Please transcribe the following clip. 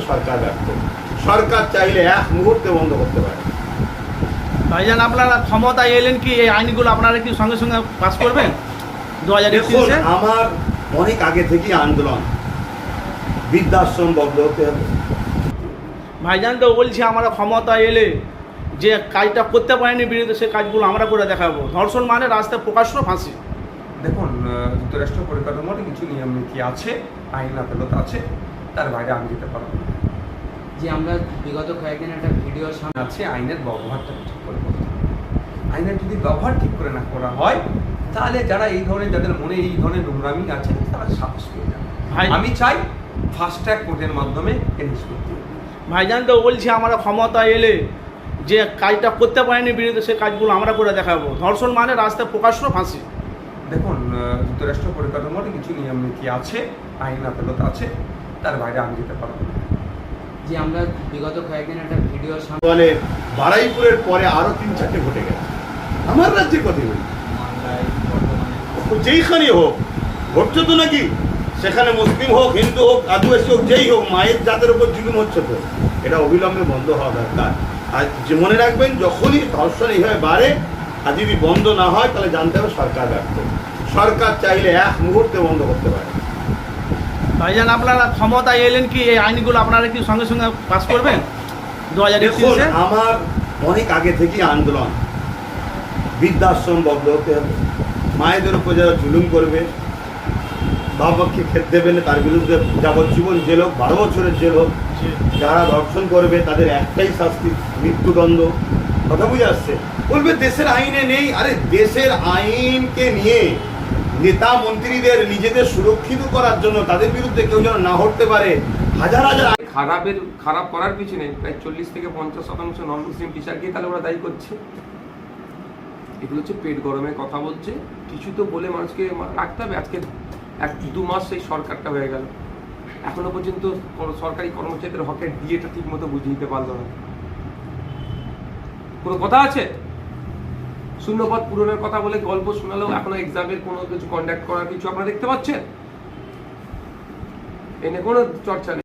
সরকার ব্যর্থ। সরকার চাইলে এক মুহূর্তে বন্ধ করতে পারে। ভাইজান, আপনারা ক্ষমতায় এলেন কি এই আইনগুলো আপনারা কি সঙ্গে সঙ্গে পাস করবেন? দেখুন, আমার অনেক আগে থেকেই আন্দোলন, বৃদ্ধাশ্রম বন্ধ হতে হবে। ভাইজান তো বলছি আমরা ক্ষমতায় এলে যে কাজটা করতে পারেনি বিরোধী, সে কাজগুলো আমরা করে দেখাবো। ধর্ষণ মানে রাস্তায় প্রকাশ্য ফাঁসি। দেখুন, যুক্তরাষ্ট্র পরিকাঠামোর কিছু নিয়ম নীতি আছে, আইন আদালত আছে, তার বাইরে আমি যেতে পারবো না। যে আমরা বিগত কয়েকদিন একটা ভিডিও সামনে আছে, আইনের ব্যবহারটা ঠিক করে করতে হবে। আইনের যদি ব্যবহার ঠিক করে না করা হয়, তাহলে যারা এই ধরনের, যাদের মনে এই ধরনের নোংরামি আছে, তারা সাহস পেয়ে যাবে। আমি চাই ফাস্ট ট্র্যাক কোর্টের মাধ্যমে এর নিষ্পত্তি। ভাইজান তো বলছি আমরা ক্ষমতায় এলে যে কাজটা করতে পারেনি বিরোধী, সে কাজগুলো আমরা করে দেখাবো। ধর্ষণ মানে রাস্তায় প্রকাশ্য ফাঁসি। দেখুন, যুক্তরাষ্ট্র পরিকাঠামোর কিছু নিয়ম নীতি আছে, আইন আদালত আছে, তার বাইরে আমি যেতে পারবো না। যে আমরা বিগত কয়েকদিন একটা ভিডিও সামনে বলে বারুইপুরের পরে আরো 3-4টে ঘটে গেছে। আমার রাজ্যের কথা বলি, যেইখানেই হোক ঘটছে তো নাকি, সেখানে মুসলিম হোক, হিন্দু হোক, আদিবাসী হোক, যেই হোক, মায়ের জাতের উপর জুলুম হচ্ছে তো। এটা অবিলম্বে বন্ধ হওয়া দরকার। আর যে মনে রাখবেন, যখনই ধর্ষণ এইভাবে বাড়ে, আর যদি বন্ধ না হয়, তাহলে জানতে হবে সরকার ব্যর্থ। সরকার চাইলে এক মুহূর্তে বন্ধ করতে পারে। ভাইজান, আপনারা ক্ষমতায় এলেন কি এই আইনগুলো আপনারা কি সঙ্গে সঙ্গে পাস করবেন? দেখুন, আমার অনেক আগে থেকেই আন্দোলন, বৃদ্ধাশ্রম বন্ধ হতে হবে। মায়েদের উপর যারা জুলুম করবে, বাবাকে খেতে দেবে না, তার বিরুদ্ধে যাবজ্জীবন জেল হোক, 12 বছরের জেল হোক। যারা ধর্ষণ করবে তাদের একটাই শাস্তি, মৃত্যুদণ্ড। কথা বুঝে আসছে? বলবে দেশের আইনে নেই। আরে দেশের আইনকে নিয়ে নেতা মন্ত্রীদের নিজেদের সুরক্ষিত করার জন্য তাদের বিরুদ্ধে কেউ যেন না হতে পারে, হাজার হাজার খারাপ করার পিছনে প্রায় 40 থেকে 50% নন মুসলিম টিচারকে তাহলে ওরা দায়ী করছে। এগুলো হচ্ছে পেট গরমের কথা বলছে, কিছু তো বলে মানুষকে রাখতে হবে। আজকে 1-2 মাস সেই সরকারটা হয়ে গেল, এখনো পর্যন্ত সরকারি কর্মচারীদের হকের ডিএটা ঠিক মতো বুঝিয়ে দিতে পারলো না। কোনো কথা আছে? শূন্যপদ পূরণের কথা বলে গল্প শোনালেও এখনো এক্সামের কোনো কিছু কন্ডাক্ট করার কিছু আপনারা দেখতে পাচ্ছেন? এনে কোনো চর্চা নেই।